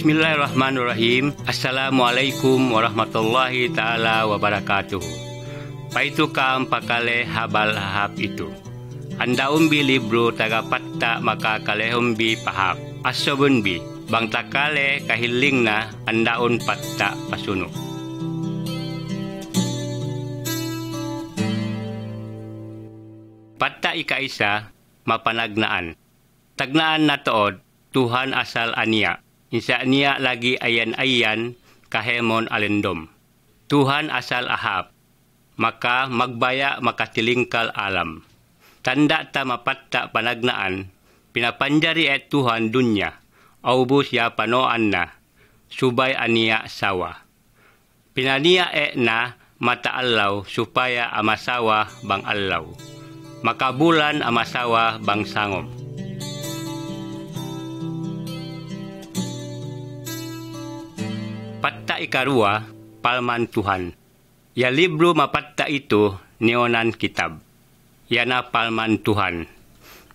Bismillahirrahmanirrahim. Assalamualaikum warahmatullahi ta'ala wabarakatuh. Paitu ka ang pakale habal hahap itu. Anda umbi libro tagapatta maka kalehumbi pahap. Asobunbi, bang takale kahiling na andaon patta pasuno. Patta ikaisa, mapanagnaan. Tagnaan na tood, Tuhan asal ania. Insa niya lagi ayan-ayan kahemon alendom. Tuhan asal ahap. Maka magbaya makatilingkal alam. Tanda ta mapatta panagnaan. Pinapanjari et Tuhan dunya. Aubus ya panoan na. Subay ania sawa. Pinania na mata allaw supaya amasawa bang allaw. Makabulan amasawa bang sangom. Patta ikarua, palman Tuhan. Ya libro mapatta itu, neonan kitab. Yana palman Tuhan.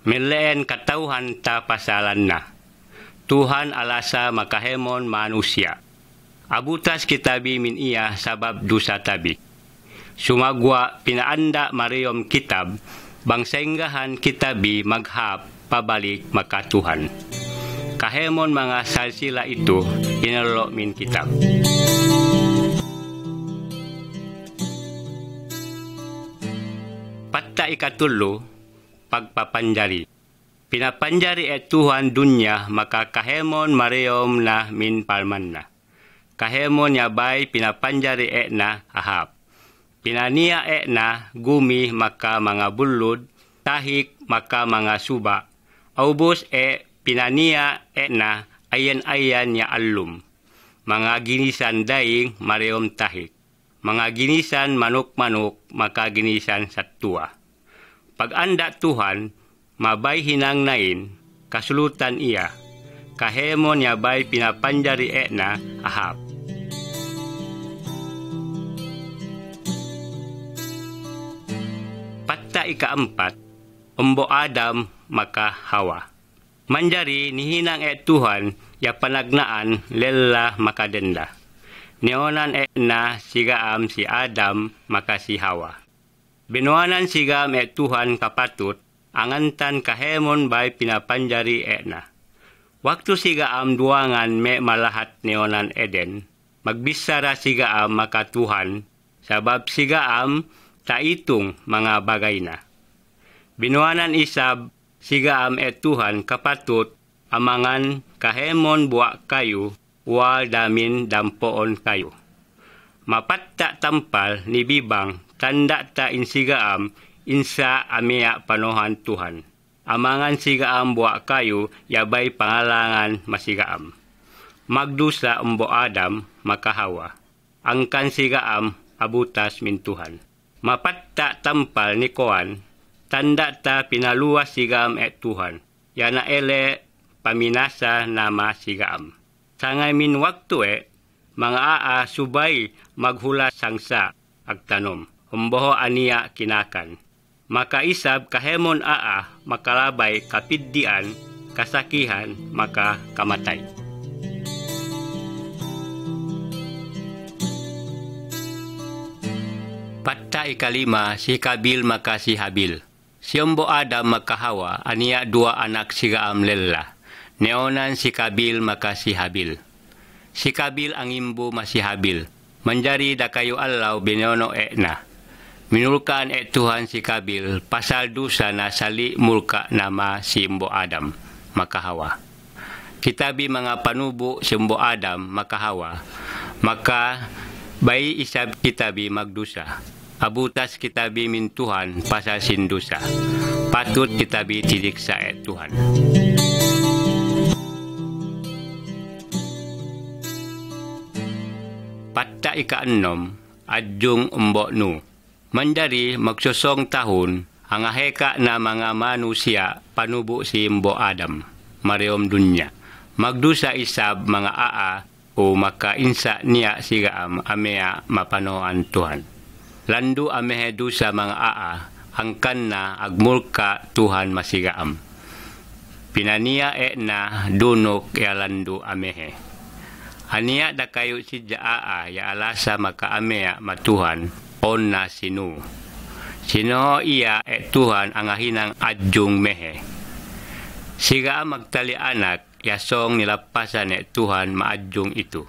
Mileen katauhan ta pasalan na. Tuhan alasa makahemon manusia. Abutas kitabi min iya sabab dusa tabi. Sumagwa pinaanda mariom kitab, bangsenggahan kitabi maghap pabalik makatuhan. Kahemon mga salsila itu, inalo min kitab. Patta ikatulo, pagpapanjari. Pinapanjari et Tuhan dunya, maka kahemon mariom na min palman na. Kahemon yabay pinapanjari et na ahap. Pinania et na gumi maka mga bulod, tahik maka mga suba. Aubos pinania na ayan-ayan ya alum. Mga ginisan daing mariom tahik. Mga ginisan manok-manok maka ginisan satua. Pag-anda Tuhan, mabay hinangnain, kasulutan iya. Kahemon yabay pinapanjari na ahap. Patta ikaampat, umbo Adam maka Hawa. Manjari nihinang Tuhan ya panagnaan lela makadenda. Neonan na sigaam si Adam maka si Hawa. Binuanan sigaam Tuhan kapatut, angantan kahemon bay pinapanjari na. Waktu sigaam duangan me malahat neonan Eden, magbisara sigaam maka Tuhan, sabab sigaam taitung mga bagay na. Binuanan isab sigaam Tuhan kapatut amangan kahemon buak kayo wal damin dampoon kayo. Mapatta tampal ni bibang tanda ta insigaam insa amia panohan Tuhan. Amangan sigaam buak kayo yabay pangalangan masigaam. Magdusa umbo Adam makahawa. Angkan sigaam abutas min Tuhan. Mapatta tampal ni Koan tanda ta pinaluwas sigaam Tuhan. Yana ele paminasa nama sigaam. Sangay min waktu mga subay maghula sangsa agtanom. Humboho aniya kinakan. Makaisab kahemon makalabay kapiddian, kasakihan, maka kamatay. Patta ikalima si Kabil maka si Habil. Si umbo Adam maka Hawa, aniya dua anak sigaam lela. Neonan si Kabil maka si Habil. Si Kabil ang imbo si Habil. Manjari da kayo allaw binono na. Minulkaan Tuhan si Kabil pasal dusa na sali mulka nama si umbo Adam maka Hawa. Kitabi mga panubo si umbo Adam maka Hawa. Maka bayi isab kitabi magdusa. Abutas kitabi min Tuhan pasal sindusa. Patut kitabi tidiksa Tuhan. Patta ikaanom, adjung umbo nu. Manjari magsusong tahun, ang aheka na mga manusia panubo si umbo Adam, mariom dunya. Magdusa isab mga o makainsa niya sigaam amea mapanoan Tuhan. Landu amehe dusa mga angkan na agmulka Tuhan masigaam. Pinania na dunok landu amehe. Ania da kayo si jaa ya alasa makaamea matuhan on na sinu. Sino iya Tuhan ang ahinang adjung mehe. Siga magtali anak yasong nilapasan Tuhan maadjung itu.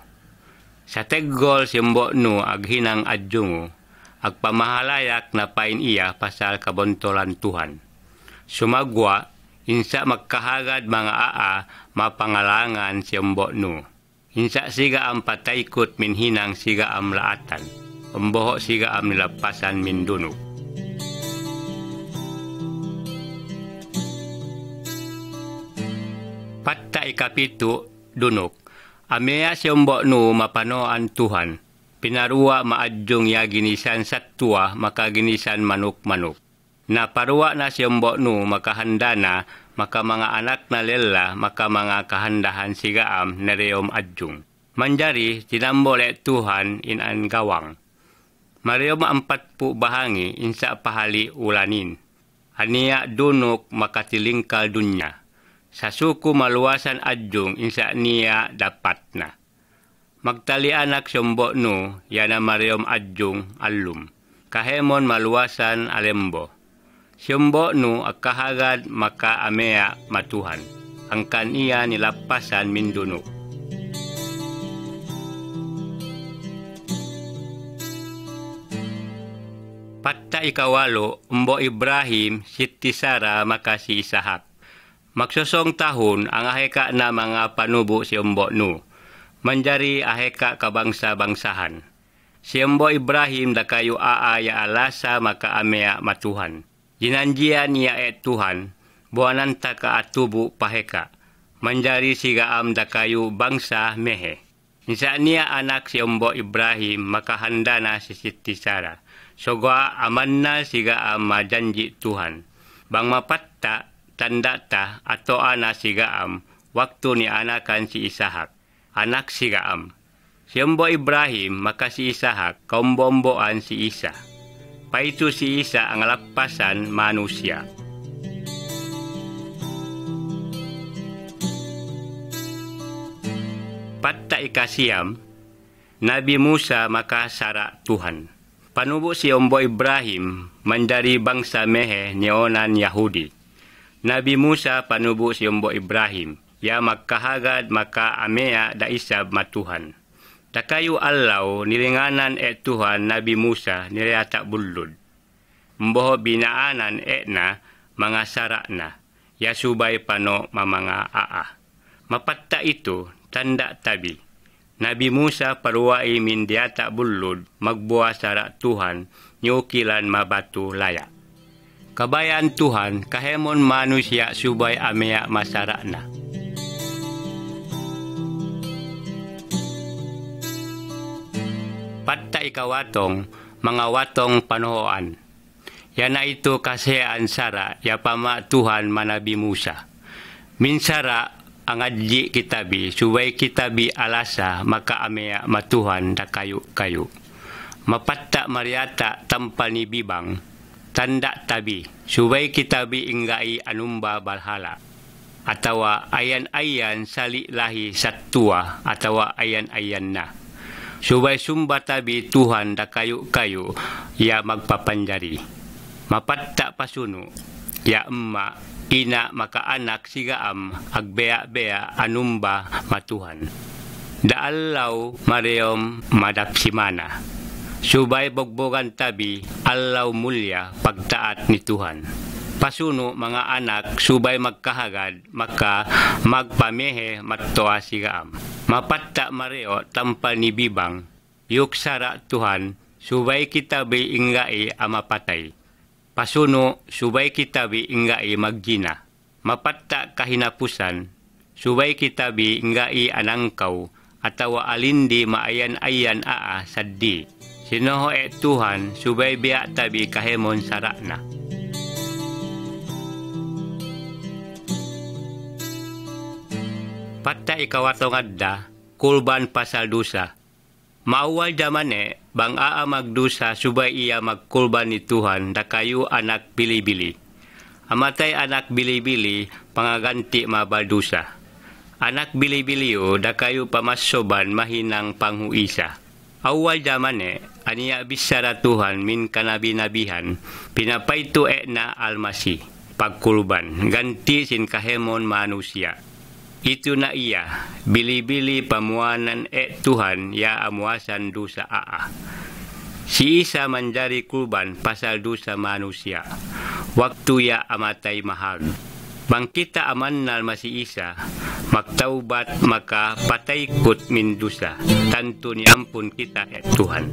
Sa teggol simbo no aghinang adjungo agpamahalayak na pain iya pasal kabontolan Tuhan. Sumagwa insa magkahagad mga mapangalangan simbo no. Insa siga am pataykot minhinang siga am laatan. Umboho siga am nilapasan minduno. Patta ikapitu dunok. Amea siyombo no mapanoan Tuhan. Pinaruwa maadjong ya ginisan sattua makaginisan manok-manok. Naparuwa na siyombo no makahanda na maka mga anak na lela maka mga kahandahan sigaam na reyom adjung. Manjari tinambole Tuhan inan gawang. Mariyom 40 bahangi insa pahali ulanin. Ania dunok makatilingkal dunya. Sa suku maluwasan adjung insa niya dapat na. Magtali anak syombo no yana mariyom adjung alum. Kahemon maluwasan alembo. Syombo no akahagad maka amea matuhan. Ang kaniya nilapasan minduno. Patta ikawalo, umbo Ibrahim, siti Sara maka si Isahak. Magsosong tahun ang aheka na mga panubo si umbo no. Manjari aheka kabangsa-bangsahan. Si umbo Ibrahim da kayo ya alasa maka amea matuhan. Jinanjian niya Tuhan, buwanan ta ka atubu paheka. Manjari sigaam da kayo bangsa mehe. Insa niya anak si umbo Ibrahim makahanda na si Siti Sara. Soga aman na sigaam majanji Tuhan. Bang mapatta, tanda ta ato ana sigaam, waktu ni anakan si Isahak. Anak sigaam. Si umbo Ibrahim maka si Isahak kaumbomboan si Isa. Paito si Isa ang lapasan manusia. Patta ikasiyam, Nabi Musa maka sara Tuhan. Panubo si umbo Ibrahim mandari bangsa mehe nionan Yahudi. Nabi Musa panubo si umbo Ibrahim, ya magkahagad maka amea da isab matuhan. Takayo allaw nilinganan Tuhan Nabi Musa niriyata bulod. Mboho binaanan na mga sara na, yasubay pano mamanga Mapatta ito, tanda tabi. Nabi Musa paruwai min diyata bulod, magbuwa sara Tuhan, nyukilan mabatu laya. Kabayan Tuhan, kahemon manusia subay amea masara na. Patta ikawatong, mga watong panohoan. Yana ito kasean sara, yapama Tuhan manabi Musa. Minsara ang adji kitabi, subay kitabi alasa, makaamea matuhan da kayo. Mapatta mariata tampal ni bibang, tanda tabi, subay kitabi inggai anumba balhala. Atawa ayan-ayan sali lahi sattua, atawa ayan-ayan na. Subay sumba tabi Tuhan da kayo, ya magpapanjari. Mapatta pasuno, ya emma, ina makaanak sigaam, agbea-bea anumba matuhan. Da allaw mariyom madapsimana. Subay bogbogan tabi, allaw mulya pagtaat ni Tuhan. Pasuno mga anak, subay magkahagad, maka magpamehe mattoa sigaam. Mapatta mareo tampal ni bibang, yuksara Tuhan, subay kitabi inggai amapatay. Pasuno, subay kitabi inggai maggina. Mapatta kahinapusan, subay kitabi inggai anangkaw, atawa alindi maayan-ayan saddi. Sinoho Tuhan, subay biya tabi kahemon sarana. Patta ikawatong adda, kulban pasal dusa. Maawal jamane, bang magdusa subay iya magkulban ni Tuhan da kayo anak bili-bili. Amatay anak bili-bili, pangaganti mabaldusa. Anak bili-bilio da kayo pamasoban mahinang panghuisa. Awal zaman aniya bisara Tuhan min kanabi-nabihan, pinapayto na almasi, pagkulban, ganti sin kahemon manusia. Itu na iya, bili-bili pamuanan Tuhan ya amuasan dosa Si Isa menjadi kurban pasal dosa manusia. Waktu ya amatay mahal. Bang kita amannal masih Isa, magtaubat maka pataykot min dosa. Tanto ni ampun kita Tuhan.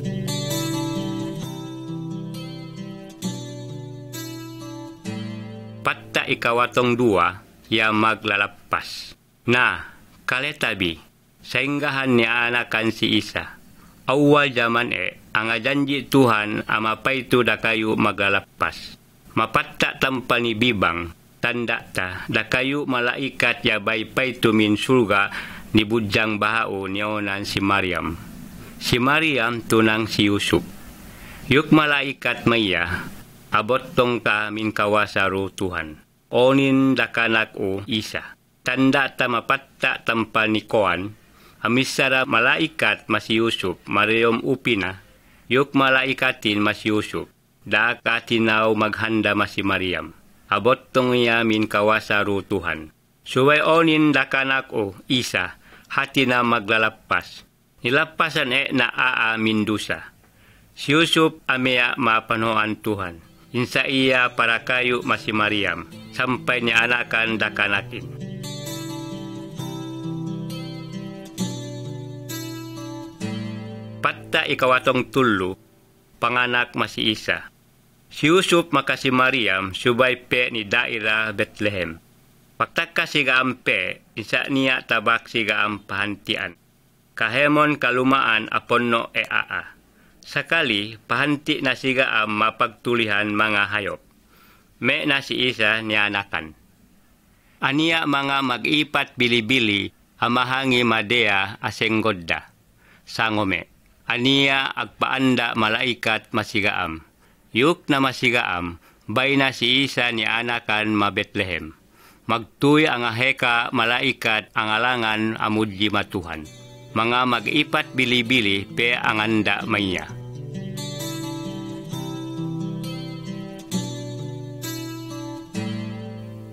Patta ikawatong dua, ya maglalapas. Nah, kaletabi, sainggahan ni anakan si Isa. Awal zaman ang janji Tuhan amapay tu da kayo maglalapas. Mapatta tampa ni bibang, tanda ta, da kayo malaikat ya baypay tu min surga ni bujang bahao niyonan si Maryam. Si Maryam tunang si Yusuf. Yuk malaikat maya, abot tong ka min kawasaro Tuhan. Onin da kanak o Isa. Tanda ta mapatta tampa ni Koan, amisara malaikat mas Yusuf, Maryam upina, yuk malaikatin mas Yusuf, da katinaw maghanda mas si Maryam. Abot tong iya min kawasaro Tuhan. Suway onin da kanak o Isa, hati na maglalapas. Nilapasan na min dusa. Si Yusuf amea mapanoan Tuhan. Insa iya para kayo mas si Maryam, sampai ni anakan da kanakin. Patta ikawatong tulo, panganak masi Isa. Si Yusuf maka si Maryam, subay pe ni daira Bethlehem. Pagtaka siga ampe, isa niya tabak siga ampahantian. Kahemon kalumaan aponno Sakali, pahanti na siga am mapagtulihan mga hayop. Me na si Isa ni anakan. Aniya mga mag-ipat bili-bili, amahangi madea asenggodda. Sangome. Aniya agpaanda malaikat masigaam. Yuk na masigaam, bay na si Isa ni anakan mabetlehem. Magtuy ang aheka malaikat ang alangan amudji matuhan. Mga mag-ipat bili-bili pe ang anda maya.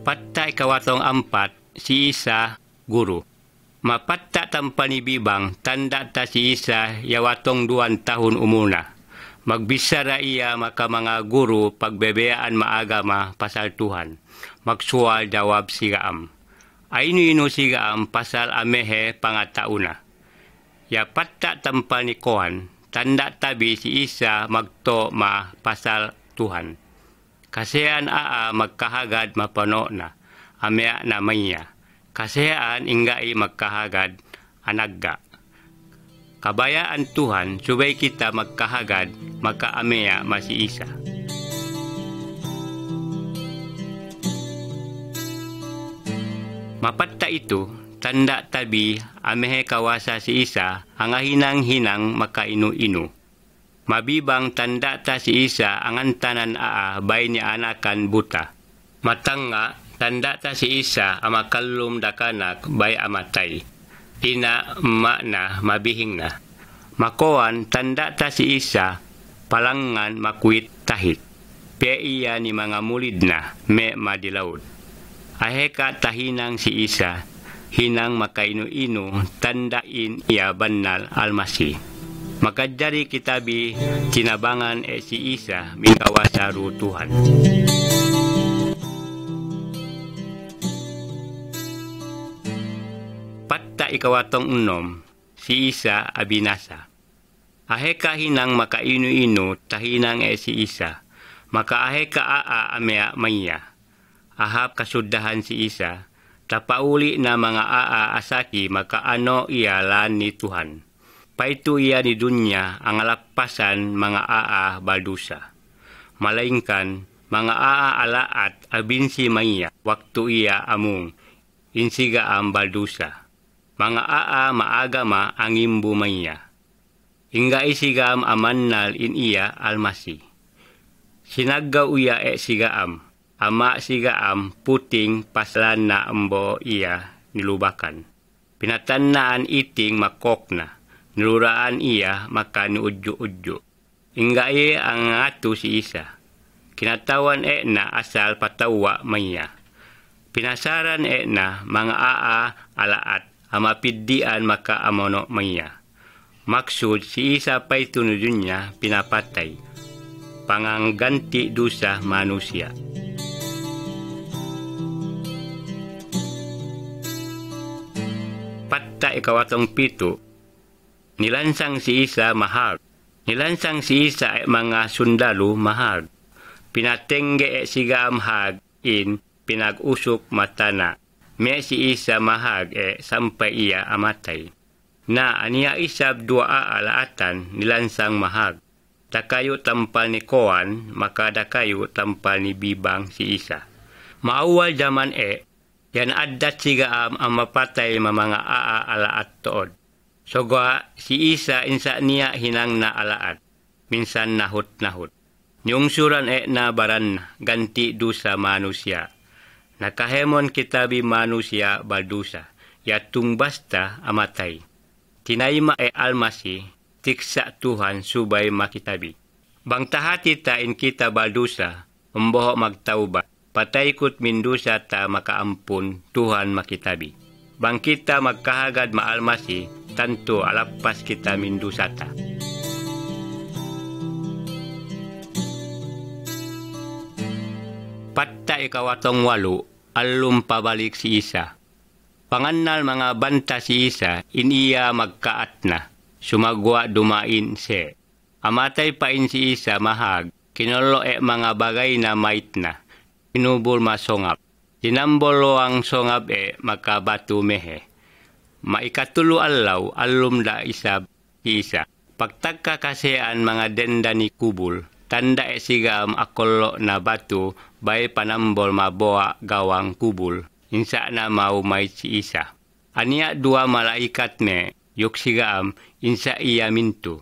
Patta ikawatong ampat, si Isa, guru. Mapatta tampani bibang, tanda ta si Isa, yawatong 2 tahun umuna. Magbisara iya maka mga guru pagbebeyaan maagama pasal Tuhan. Magsual jawab sigaam. Ainu-inu sigaam pasal amehe pangatauna. Ya patta tampani kohan, tanda tabi si Isa magto ma pasal Tuhan. Kasean magkahagad mapano na, amea na maya. Kasean inggai magkahagad anagga. Kabayaan Tuhan, subay kita magkahagad, magkaamea masi Isa. Mapatta ito, tanda tabi, amehe kawasa si Isa, ang hinang-hinang makainu-inu. Mabibang tanda ta si Isa, ang antanan bay ni anakan buta. Matanga, tanda ta si Isa, amakalum dakanak, bay amatay. Ina na mabihing na. Makoan tanda ta si Isa, palangan makuit tahit. Pe iya ni mga mulid na, me madilaud. Aheka tahinang si Isa, hinang makainu-inu, tandain iya banal almasi. Makadjari kitabi, tinabangan si Isa, minkawasaru Tuhan. Patta ikawatong unom, si Isa abinasa. Aheka hinang makainu-inu, tahinang si Isa. Maka aheka amea maya. Ahap kasudahan si Isa. Tapauli na mga asaki makaano iya lan ni Tuhan. Paitu iya ni dunya ang alapasan mga baldusa. Malaingkan mga alaat abinsi maya waktu iya amung. Insiga ang baldusa. Mga maagama ang imbu maya. Inga isigam amannal in iya almasi. Sinaggaw iya sigaam. Ama sigaam puting paslan na ambo iya nilubakan. Pinatannaan iting makokna. Niluraan iya maka niudyo-udyo. Inggaye ang ato si Isa. Kinatawan na asal patawa maya. Pinasaran na mga alaat amapiddian maka amono maya. Maksud si Isa pa'y tunudun niya pinapatay. Pangangganti dusa manusia. Patta ikawatong pito. Nilansang si Isa mahag. Nilansang si Isa mga sundalo mahag. Pinatengge siga mahag in pinag-usok matana. Me si Isa mahag sampai iya amatay. Na aniya isab dua alaatan nilansang mahag. Dakayo tampal ni Koan, maka dakayo tampal ni Bibang si Isa. Maawal jaman yan adat siga ang mapatay mga alaat tood. Soga si Isa insa niya hinang na alaat. Minsan nahut-nahut. Nyungsuran na baran ganti dusa manusia. Nakahemon kitabi manusia baldusa. Yatung basta amatay. Tinayma almasi. Tiksa Tuhan subay makitabi. Bangtahati ta in kita baldusa. Umboho magtauba. Pataykot mindusa ta makaampun Tuhan makitabi. Bang kita magkahagad maalmasi, tanto alapas kita mindusa ta. Patta ikawatong walo, alum pabalik si Isa. Panganal mga banta si Isa, iniya magkaat na. Sumagwa dumain se. Amatay pa in si Isa mahag, kinolo mga bagay na mait na. Inubol masongap. Tinambolo ang songap makabatu mehe. Maikatulo alaw, alum da isab si Isa. Pagtagka kasean mga denda ni kubul, tanda sigam akolo na batu, bay panambol maboa gawang kubul. Insa na mau may si Isa. Ania dua malaikat me, yuk sigam, insa iya mintu.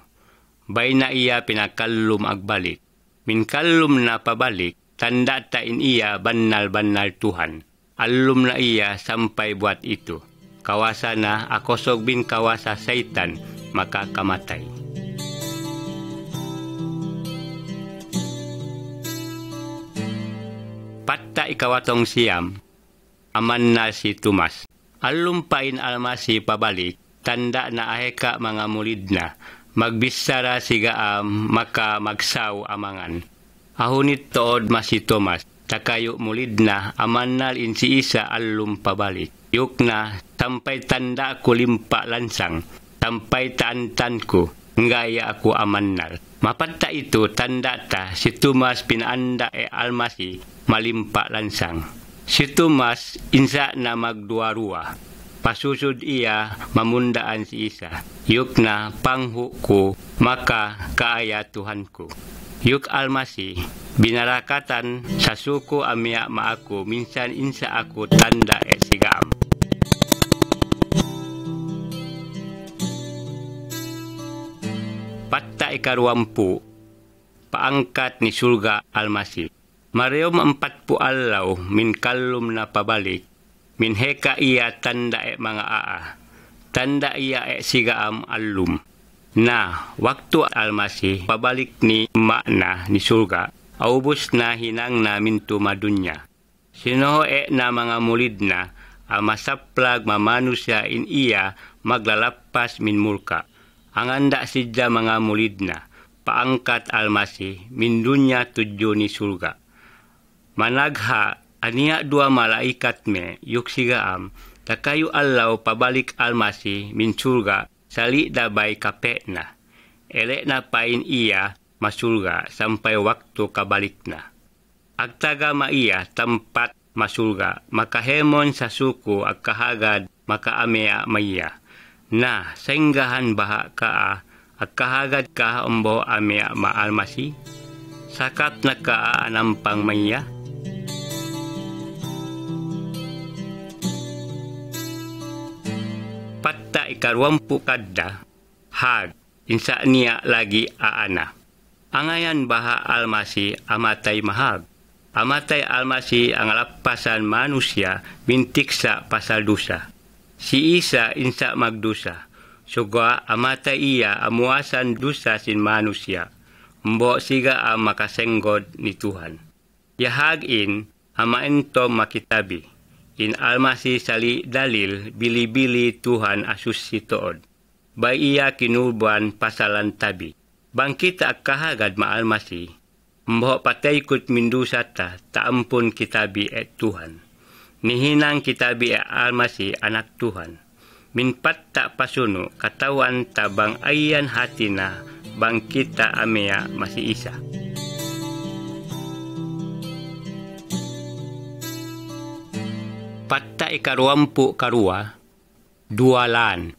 Bay na iya pinakallum agbalik. Minkallum na pabalik, tanda tain iya banal-banal Tuhan. Alum na iya sampai buat itu. Kawasa na akosog bin kawasa Satan makakamatay. Patta ikawatong siyam, aman na si Tomas. Alum pain almasi pabalik, tanda na aheka mga mulid na. Magbisara sigaam maka magsaw amangan. Ahunit tood mas si Tomas, takayo mulid na amanal in si Isa alum pabalik. Yuk na, tampay tanda ko limpa lansang, tampay taantan ko, ngaya ako amanal. Mapatta ito tanda ta, si Tomas pinaanda almasi, malimpa lansang. Si Tomas insa na magduarua, pasusod iya mamundaan si Isa. Yuk na panghu ko, maka kaaya Tuhan ko. Yuk almasi, binarakatan sa suko amya maako, minsan insa ako tanda sigam. Patta ikaruampu, paangkat ni surga almasi. Mariom 40 alaw, min kalum na pabalik, min heka iya tanda mga tanda iya sigaam alum. Na, waktu almasi, pabalik ni makna ni surga, aubos na hinang namin tumadunya. Sinoho na mga mulid na, masaplag mamanusya in iya maglalapas min murka. Ang anda sidya mga mulid na, paangkat almasi, min dunya tudyo ni surga. Managha, aniya dua malaikat me, yuk sigaam, takayo alaw pabalik almasi, min surga, sali dabay kape na. Elek na pain iya masurga sampai waktu kabalik na. Agtaga maiya tempat masurga, makahemon sa suku agkahagad makaamea maiya. Na, senggahan baha ka agkahagad ka umbo amea maalmasi. Sakat na ka anampang maiya. Patta ikaruampu kadda, hag, insa niya lagi aana. Angayan baha almasi amatay mahag. Amatay almasi ang lapasan manusia bintik sa pasal dusa. Si Isa insa magdusa. Suga amatay iya amuasan dusa sin manusia. Mbo siga ang makasenggod ni Tuhan. Yahagin amaento makitabi. In almasi sali dalil bili-bili Tuhan asus si tood. Bay iya kinulban pasalan tabi. Bangkita ak kahagad maalmasi. Mbo patay kut mindusa taampun kitabi et Tuhan. Nihinang kitabi et almasi anak Tuhan. Minpat tak pasuno katawan tabang ayan hati na bangkita amea masih Isa. Patta ikaruampu karua, dualan.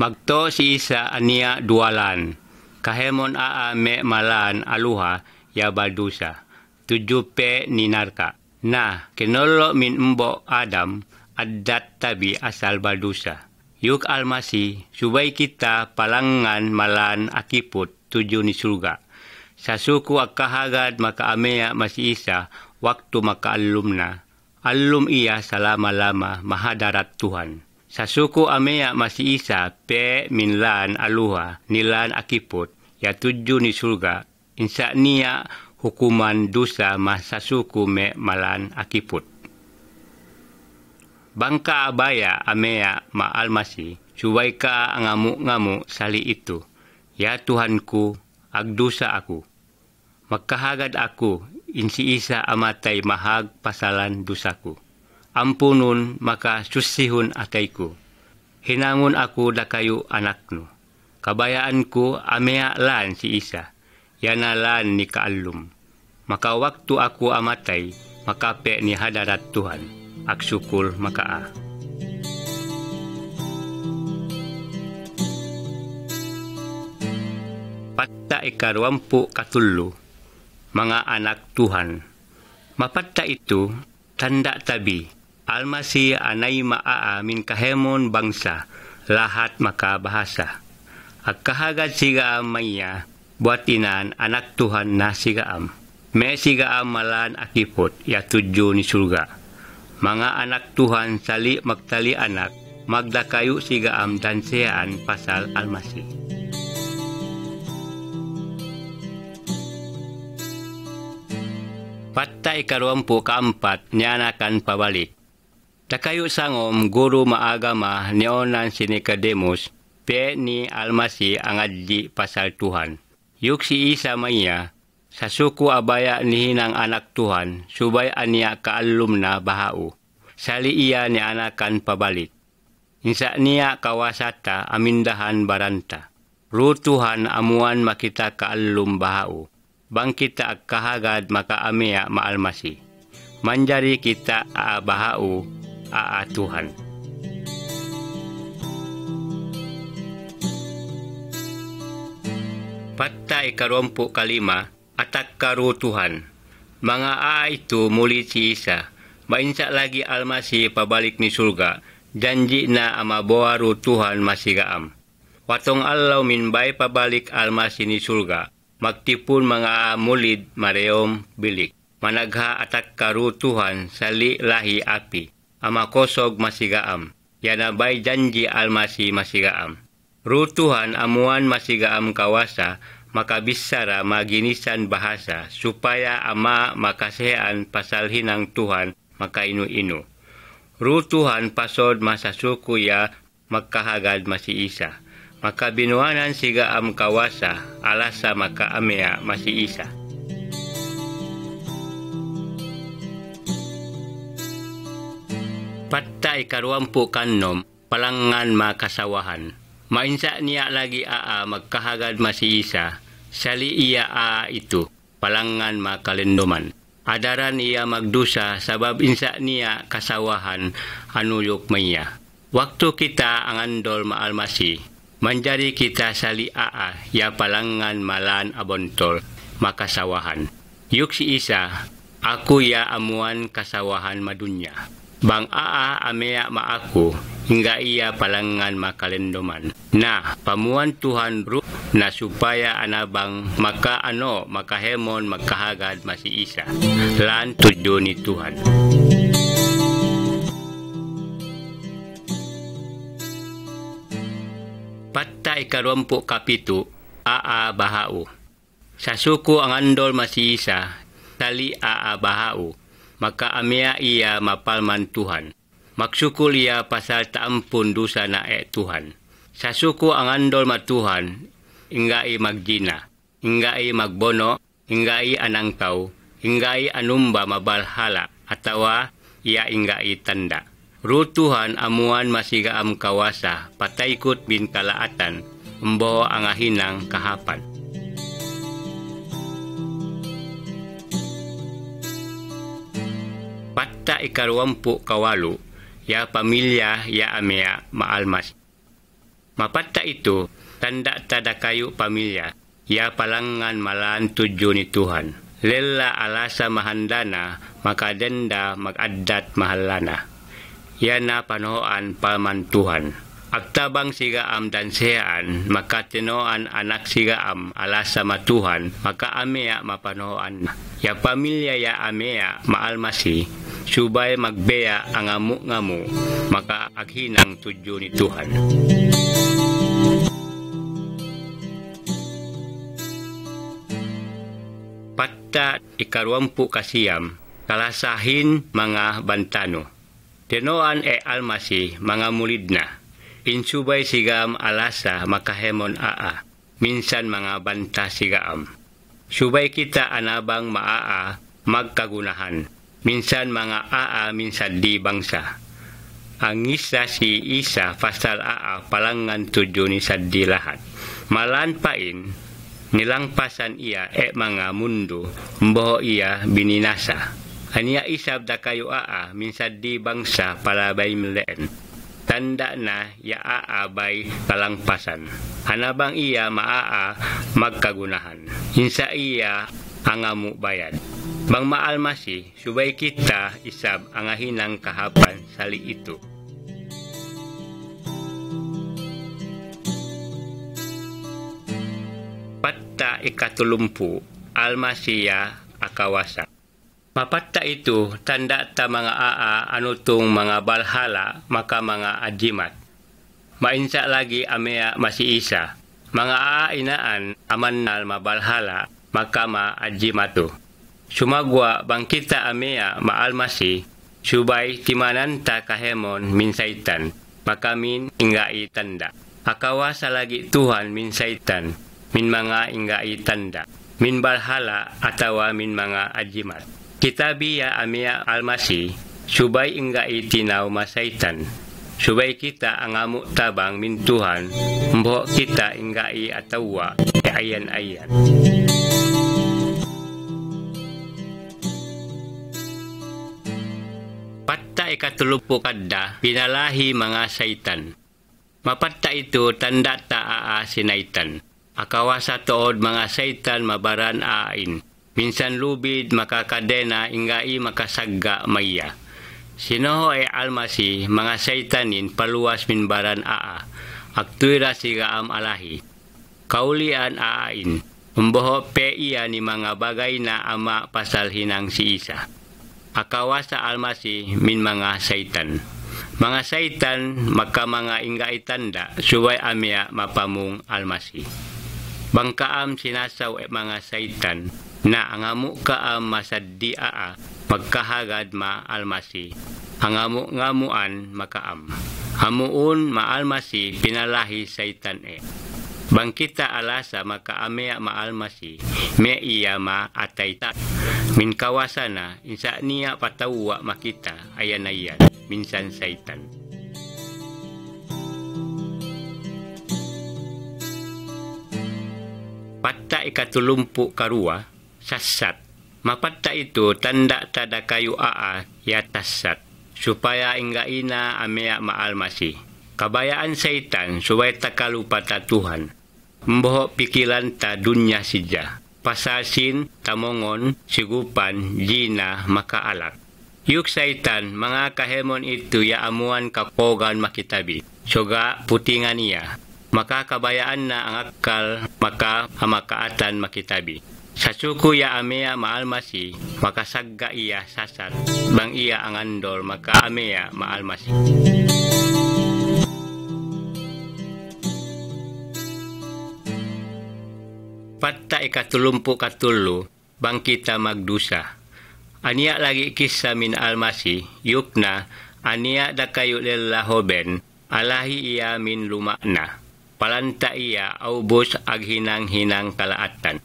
Magto si Isa ania dualan. Kahemon me malan aluha ya baldusa. Tujupe ninarka. Na kinolo min embo Adam adat tabi asal baldusa. Yuk almasi, subay kita palangan malan akiput tuju ni surga. Sa suku akahagad makaamea masih Isa, waktu makaalum na. Alum iya salama-lama mahadarat Tuhan. Sa suku amea masih Isa, pe minlan aluha nilan akiput, ya tuju ni surga. Insa niya hukuman dosa masa suku me malan akiput. Bangka abaya amea maalmasi, subay ka ngamu-ngamu sali itu. Ya Tuhanku, agdusa aku. Magkahagad ako, insi Isa amatay mahag pasalan dusaku. Ampunun maka susihun atayku. Hinangon ako da kayo anakno. Kabayaan ko amea lan si Isa. Yana lan ni kaalum. Maka waktu aku amatay, makape ni hadarat Tuhan. Aksukul makaa. Patta ikaruampu katullu, mga anak Tuhan. Mapatta itu, tanda tabi, almasi anay maa min kahemon bangsa, lahat makabahasa. Agkahagad sigaam maya, buatinan anak Tuhan na sigaam. Me sigaam malan akipot, ya tuju ni surga. Mga anak Tuhan sali magtali anak, magdakayo sigaam danseyaan pasal almasi. Patta ikaruampu kaampat nyanakan pabalik. Dakayo sangom guru maagama neonan si Nicodemus, pe ni almasi ang adli pasal Tuhan. Yuk si Isa maya, sa suku abaya ni hinang anak Tuhan, subay aniya kaalum na bahao. Sali iya ni anakan pabalik. Insa niya kawasata amindahan baranta. Ru Tuhan amuan makita kaalum bahao. Bang kita agkahagad makaamea maalmasi. Manjari kita bahao Tuhan. Patta ikaruampu kalima, atak karu Tuhan. Mga itu muli si Isa. Mainsa lagi almasi pabalik ni surga. Janji na amabawaru Tuhan masigaam. Watong alaw minbay pabalik almasi ni surga. Magtipun mga mulid mareom bilik. Managha atak karu Tuhan sali lahi api. Amakosog masigaam. Yanabay janji almasi masigaam. Ru Tuhan amuan masigaam kawasa. Makabisara maginisan bahasa supaya ama makasehan pasal hinang Tuhan makainu-inu. Ru Tuhan pasod masasuku ya magkahagad masi Isa. Makabinuanan siga am kawasa alasa makaamea masi Isa. Patta ikaruampu kanom palangan makasawahan. Mainsa niya lagi magkahagad masi Isa, sali iya itu, palangan makalendoman. Adaran iya magdusa sabab insa niya kasawahan anuyok maya. Waktu kita angandol maalmasi, manjari kita sali ya palangan malan abontol makasawahan. Yuk si Isa, aku ya amuan kasawahan madunya. Bang amea maaku, hingga ia palangan makalendoman. Na, pamuan Tuhan ru na supaya anabang makahemon makahagad masi Isa. Lan tujo ni Tuhan. Patta ikarwampu kapitu, aa bahau. Sa suku ang andol masiisa, tali aa bahau, maka amea iya mapalman Tuhan. Magsukul iya pasal taampun dosa na Tuhan. Sa suku ang andol ma Tuhan, ingai maggina, ingai magbono, ingai anangkaw, ingai anumba mabalhala, atawa iya ingai tanda. Rutuhan amuan masigaam kawasa, pataykot bin kalaatan, umbo ang ahinang kahapan. Patta ikarwampu kawalu, ya pamilya ya amea maalmas. Mapatta itu, tanda tada kayu pamilya, ya palangan malaan tuju ni Tuhan. Lela alasa mahandana, makadenda magadat mahalana. Yana panoan palman Tuhan. Agtabang sigaam dan sehaan, maka tinoan anak sigaam alasa matuhan, maka amea mapanoan. Ya pamilya ya amea maalmasi, subay magbea ang amu-ngamu, maka aghinang tuju ni Tuhan. Patta ikarwampu kasiyam, kalasahin mga bantano. Tinoan almasi mga mulid na. Insubay sigam alasa makahemon aa. Minsan mga banta sigaam. Subay kita anabang maa magkagunahan. Minsan mga aa minsan di bangsa. Ang isa si isa pasal aa palangan tuju ni saddi lahat. Malanpain nilangpasan iya mga mundo mboho iya bininasa. Ania isab da kayo minsan di bangsa palabay mileen. Tanda na ya bay kalangpasan. Hanabang iya maa magkagunahan. Insa iya angamu bayad. Bang maalmasi, subay kita isab ang ahinang kahapan sali ito. Patta ikatulumpu, almasiya akawasa. Mapatta itu, tanda ta mga anutong mga balhala, maka mga ajimat. Mainsa lagi amea masiisa. Mga inaan amannal mabalhala, maka ma-ajimatu. Sumagwa bangkita amea maalmasi, subay timananta kahemon minsaitan, maka min ingai tanda. Akawasa lagi Tuhan minsaitan, min mga ingai tanda, min balhala atawa min mga ajimat. Kitabiya amea almasi, subay ingai tinaw masaitan. Subay kita angamu tabang min Tuhan, mbo kita ingai atawa ayan-ayan. Patta ikatulupu kadda, pinalahi mga saitan. Mapatta itu tanda taa sinaitan. Akawasa tood mga saitan mabaran ain. Minsan lubid makakadena ingai makasagga maya. Sinoho almasi mga saitanin paluwas min baran Aktuira sigaam alahi. Kaulian aain. Umboho pe iya ni mga bagay na ama pasal hinang si isa. Akawasa almasi min mga saitan. Mga saitan maka mga ingai tanda subay amya mapamung almasi. Bangkaam sinasaw mga saitan na angamu kaam masaddi magkahagad ma almasi. Angamu ngamuan makaam. Hamuun ma almasi pinalahi saitan Bangkita alasa maka amea ma almasi me iya ma atayta. Min kawasana insa niya patawa makita ayan minsan saitan. Patta ikatulumpu karua sasat. Mapatta itu tanda tada kayu ya tasat. Supaya inggaina amea maalmasi. Kabayaan saitan supaya takalupa ta Tuhan. Mboho pikiran ta dunya sija. Pasasin, tamongon, sigupan, jina, makaalak. Yuk saitan, mga kahemon itu ya amuan kapogan makitabi. Soga putingan niya. Maka kabayaan na ang akal, maka amakaatan makitabi. Sa suku ya amea maalmasi, maka sagga iya sasat, bang iya ang andol, maka amea maalmasi. Patta ikatulumpu katulu, bang kita magdusa. Ania lagi kisah min almasi, yukna, ania da kayu lelahoben, alahi ia min lumakna. Palanta ia aubos aghinang-hinang kalaatan.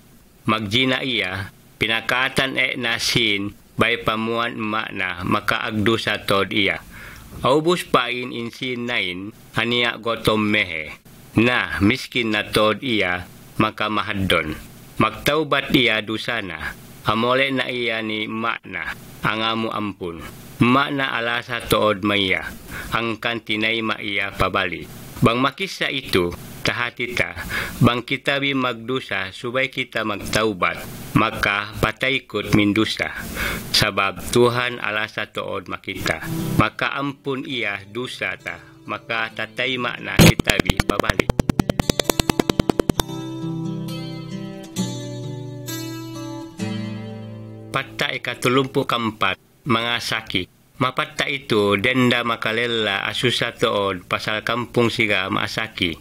Magjina ia, pinakaatan nasin, bay pamuan makna, maka agdusa tod ia. Aubos pain insin nain, ania gotom mehe. Na, miskin na tod iya, maka mahadon. Magtaubat iya dusana, amole na iya ni makna, angamu ampun. Makna alasa tood maya, angkan tinay ma iya pabali. Bang makisa itu, tahatita, bang kita bi magdusa, subay kita magtaubat, maka pataykot mindusa. Sabab Tuhan alasa tood makita, maka ampun iya dusa ta, maka tatay makna kita bi pabali. Patta ikatulumpu kampat, mga saki. Mapatta itu denda makalela asusa tood pasal kampung siga maasaki.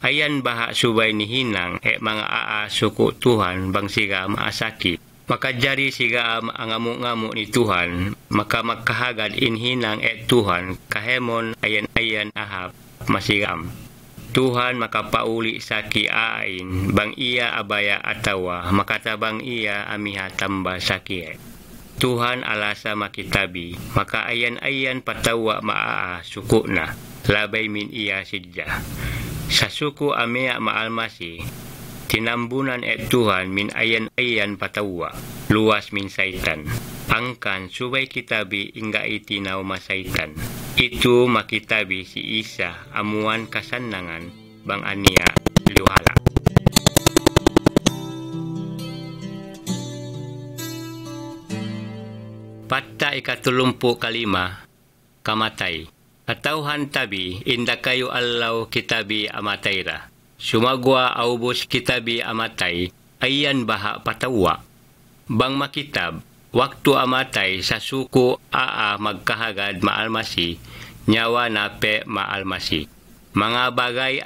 Ayan baha subay ni hinang mga aa suku Tuhan bang siga maasaki. Makajari siga angamu-ngamu ni Tuhan, maka makahagad inhinang Tuhan kahemon ayan ahap masigam. Tuhan makapauli saki ain, bang iya abaya atawa, makatabang iya amiha tamba saki. Tuhan alasa makitabi, maka ayan patawa maa suku na, labay min iya sidya. Sa suku amea maalmasi, tinambunan Tuhan min ayan patawa, luas min saitan. Angkan subay kitabi ingga itinaw masaitan. Itu makitabi si Isa amuan kasanangan bang ania liwala. Patta ikatulumpu kalima, kamatay. Katauhan tabi, inda kayo allaw kitabi amatayra. Sumagwa aubos kitabi amatay, ayan baha patawa. Bang makitab, waktu amatay sa suku magkahagad maalmasi, nyawa na pe maalmasi. Mga bagay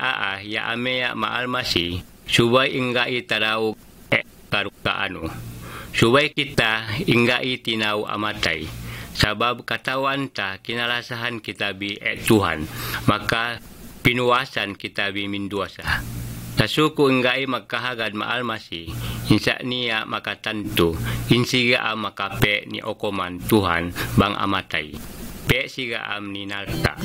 ya amea maalmasi, subay ingga itaraw karukaano. Subay kita ingga itinaw amatay. Sabab katawan ta kinalasahan kitabi Tuhan, maka pinuwasan kitabi minduasa. Sa suku ingay magkahagad maalmasi, insa niya makatanto, insiga makape ni okoman Tuhan bang amatay. Pe siga ni nalta.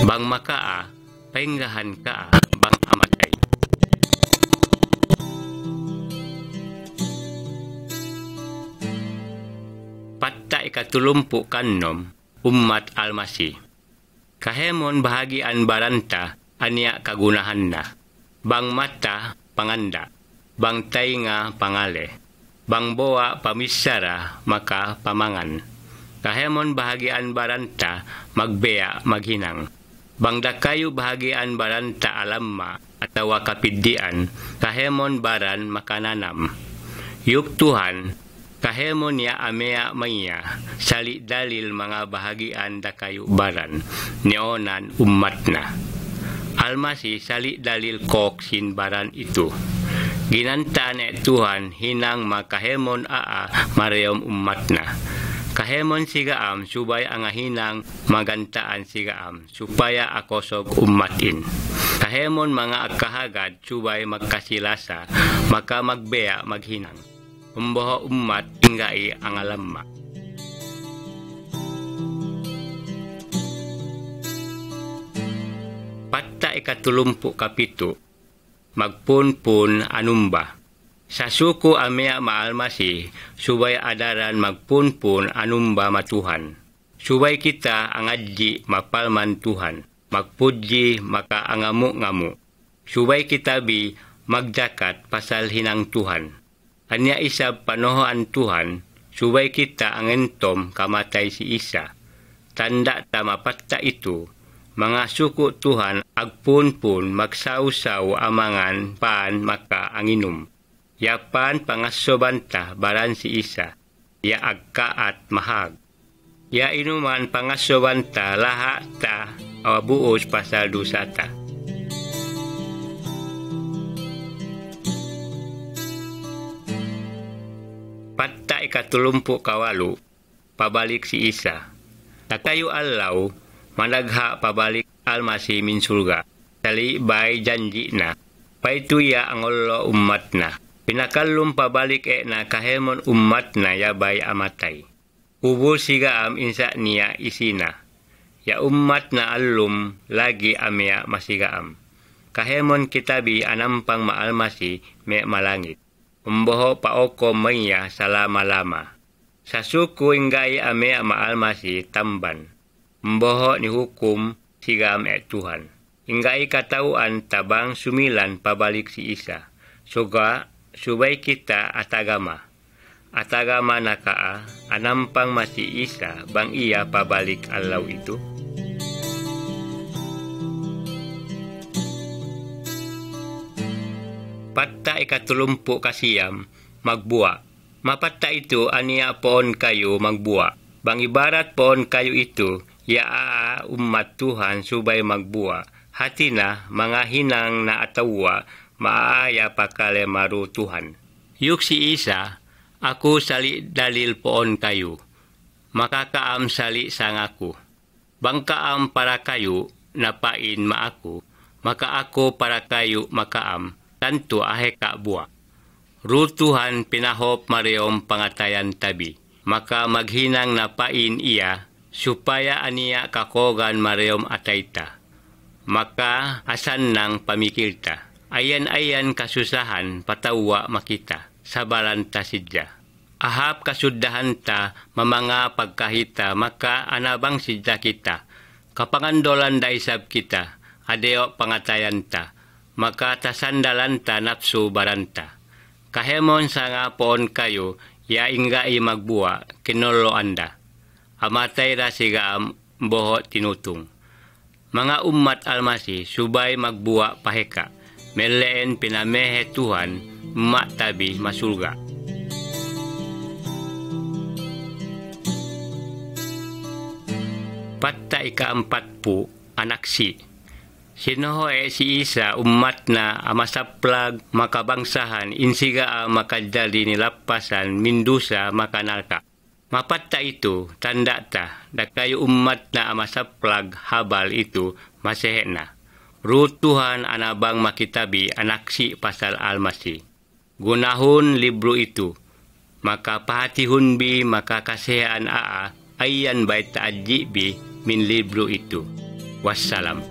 Bang makaa, painggahan ka bang amatay. Patta ikatulumpu kanom, umat almasi. Kahemon bahagian baranta, ania kagunahan na. Bang mata, panganda. Bang tainga, pangale. Bang boa, pamisara, maka pamangan. Kahemon bahagian baranta, magbea, maghinang. Bang dakayo bahagian baranta alamma, atawa kapiddian, kahemon baran makananam. Yuk Tuhan, kahemon ya amea maya, sali dalil mga bahagian dakayo baran, neonan umat na. Almasi sali dalil kok sin baran itu. Ginantaan Tuhan hinang makahemon marayom umat na. Kahemon sigaam subay ang hinang magantaan sigaam supaya akosog umatin. Kahemon mga akahagad subay magkasilasa, maka magbea maghinang. Umboho umat ingai ang alamma. Patta ikatulumpu kapitu, magpunpun anumba. Sa suku amea maalmasi, subay adaran magpunpun anumba matuhan. Subay kita angadji mapalman Tuhan, magpudji maka angamu-ngamu. Subay kita bi magdakat pasal hinang Tuhan. Anya isab panohoan Tuhan, subay kita angentom kamatay si Isa. Tanda tama patta itu, mga suku Tuhan agpunpun magsausaw amangan pan maka anginom. Yapan pangasobanta baran si Isa, ya agkaat mahag. Ya inuman pangasobanta laha ta buos pasal dusata. ikatulumpu kawalu, pabalik si Isa. Nakayo alaw, managha pabalik almasi min surga. Tali bay janji na, paituya ang ulo umat na. Pinakalum pabalik na kahemon umat na yabay amatay. Ubul sigaam insa niya isina. Ya umat na alum lagi amya masigaam. Kahemon kitabi anampang maalmasi me malangit. Umboho paoko maya salama-lama. Sa suku inggay amya maalmasi tamban. Umboho ni hukum sigaam Tuhan. Inggay katauan tabang sumilan pabalik si Isa. Soga subay kita atagama. Atagama na kaa, anampang masi Isa bang iya pabalik alaw ito? Patta ikatulumpu kasiyam, magbuwa. Mapatta ito aniya poon kayo magbuwa. Bang ibarat poon kayo ito, yaa umat Tuhan subay magbuwa. Hati na mga hinang na atawa, maaya pakale maru Tuhan. Yuk si Isa, ako sali dalil poon kayo. Makakaam sali sang ako. Bangkaam para kayo, napain maako. Maka ako para kayo makaam. Tanto ahe kabuwa. Rutuhan pinahop mariom pangatayan tabi. Maka maghinang napain iya, supaya aniya kakogan mariom atayta. Maka asan nang pamikilta. Ayan-ayan kasusahan patawa makita. Sabalanta sidya. Ahap kasudahan ta mamanga pagkahita. Maka anabang sidya kita. Kapangandolan daisab kita. Adeo pangatayan ta. Maka tasandalanta napsu baranta. Kahemon sa nga poon kayo, ya inggai magbuwa, kinolo anda. Amatay ra sigaam, boho tinutung. Mga umat almasi, subay magbuwa paheka. Meleen pinamehe Tuhan, matabi masulga. Patta ika-4 anaksi. Sinohoe si Isa umat na amasaplag makabangsahan insiga makadali nilapasan mindusa makanalka. Mapatta ito tanda ta da kayo umat na amasaplag habal ito masehe na. Rutuhan anabang makitabi anaksi pasal almasi. Gunahon libro ito. Makapahatihun bi makakasehan ayan bay taadji bi min libro ito. Wassalam.